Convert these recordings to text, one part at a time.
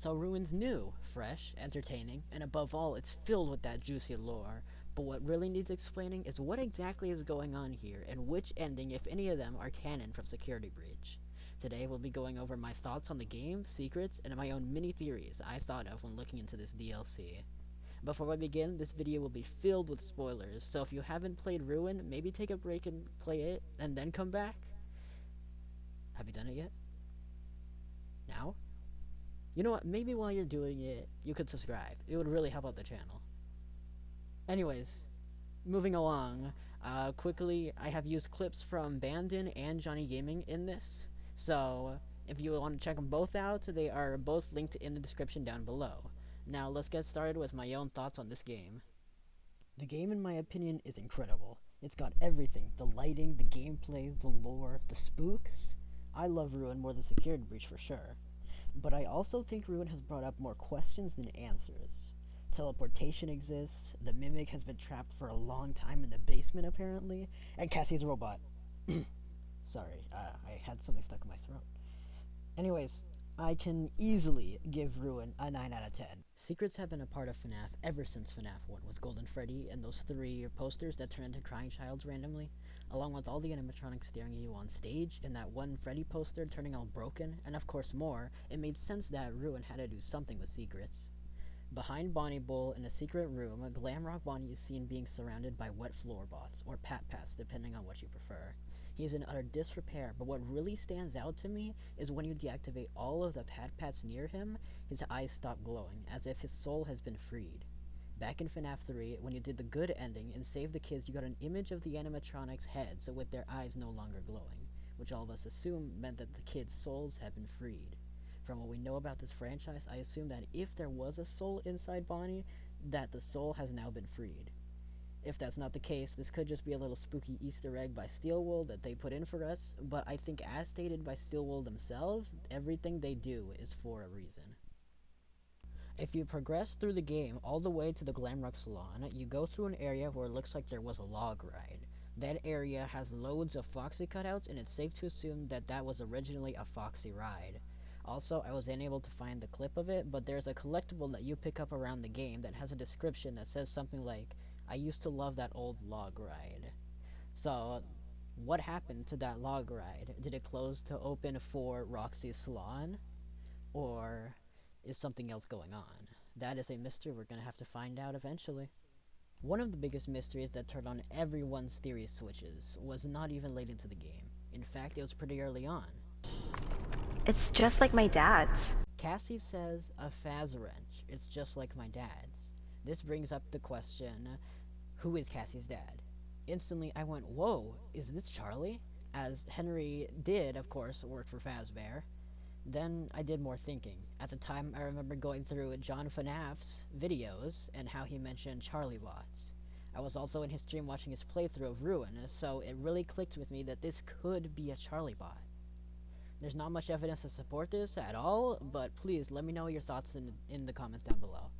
So Ruin's new, fresh, entertaining, and above all, it's filled with that juicy lore. But what really needs explaining is what exactly is going on here, and which ending, if any of them, are canon from Security Breach. Today we'll be going over my thoughts on the game, secrets, and my own mini theories I thought of when looking into this DLC. Before we begin, this video will be filled with spoilers, so if you haven't played Ruin, maybe take a break and play it, and then come back. Have you done it yet? Now? You know what, maybe while you're doing it, you could subscribe. It would really help out the channel. Anyways, moving along, quickly, I have used clips from Bandon and Johnny Gaming in this, so if you want to check them both out, they are both linked in the description down below. Now let's get started with my own thoughts on this game. The game, in my opinion, is incredible. It's got everything: the lighting, the gameplay, the lore, the spooks. I love Ruin more than Security Breach for sure. But I also think Ruin has brought up more questions than answers. Teleportation exists, the Mimic has been trapped for a long time in the basement apparently, and Cassie's a robot. Sorry, I had something stuck in my throat. Anyways, I can easily give Ruin a 9 out of 10. Secrets have been a part of FNAF ever since FNAF 1 with Golden Freddy and those 3 posters that turn into crying childs randomly, along with all the animatronics staring at you on stage, and that one Freddy poster turning all broken, and of course more. It made sense that Ruin had to do something with secrets. Behind Bonnie Bull in a secret room, Glamrock Bonnie is seen being surrounded by wet floor bots, or Pat-Pats depending on what you prefer. He is in utter disrepair, but what really stands out to me is when you deactivate all of the Pat-Pats near him, his eyes stop glowing, as if his soul has been freed. Back in FNAF 3, when you did the good ending and saved the kids, you got an image of the animatronics' heads with their eyes no longer glowing, which all of us assume meant that the kids' souls had been freed. From what we know about this franchise, I assume that if there was a soul inside Bonnie, that the soul has now been freed. If that's not the case, this could just be a little spooky Easter egg by Steelwool that they put in for us, but I think as stated by Steelwool themselves, everything they do is for a reason. If you progress through the game all the way to the Glamrock Salon, you go through an area where it looks like there was a log ride. That area has loads of Foxy cutouts, and it's safe to assume that that was originally a Foxy ride. Also, I was unable to find the clip of it, but there's a collectible that you pick up around the game that has a description that says something like, "I used to love that old log ride." So, what happened to that log ride? Did it close to open for Roxy's Salon? Or is something else going on? That is a mystery we're gonna have to find out eventually. One of the biggest mysteries that turned on everyone's theory switches was not even late into the game. In fact, it was pretty early on. It's just like my dad's. Cassie says a Faz wrench. It's just like my dad's. This brings up the question, who is Cassie's dad? Instantly I went, whoa, is this Charlie? As Henry did, of course, work for Fazbear. Then I did more thinking. At the time, I remember going through John FNAF's videos and how he mentioned Charlie bots. I was also in his stream watching his playthrough of Ruin, so it really clicked with me that this could be a Charlie bot. There's not much evidence to support this at all, but please let me know your thoughts in the comments down below.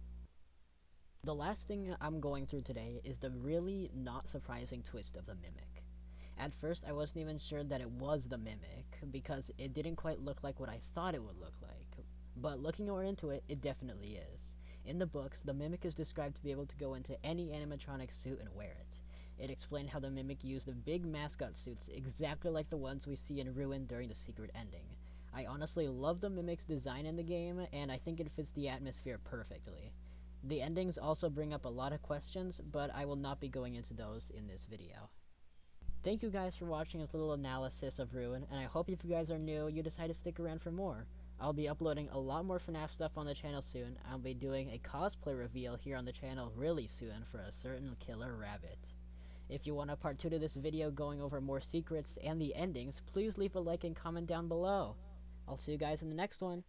The last thing I'm going through today is the really not surprising twist of the Mimic. At first, I wasn't even sure that it was the Mimic, because it didn't quite look like what I thought it would look like. But looking more into it, it definitely is. In the books, the Mimic is described to be able to go into any animatronic suit and wear it. It explained how the Mimic used the big mascot suits exactly like the ones we see in Ruin during the secret ending. I honestly love the Mimic's design in the game, and I think it fits the atmosphere perfectly. The endings also bring up a lot of questions, but I will not be going into those in this video. Thank you guys for watching this little analysis of Ruin, and I hope if you guys are new, you decide to stick around for more. I'll be uploading a lot more FNAF stuff on the channel soon. I'll be doing a cosplay reveal here on the channel really soon for a certain killer rabbit. If you want a part 2 to this video going over more secrets and the endings, please leave a like and comment down below. I'll see you guys in the next one.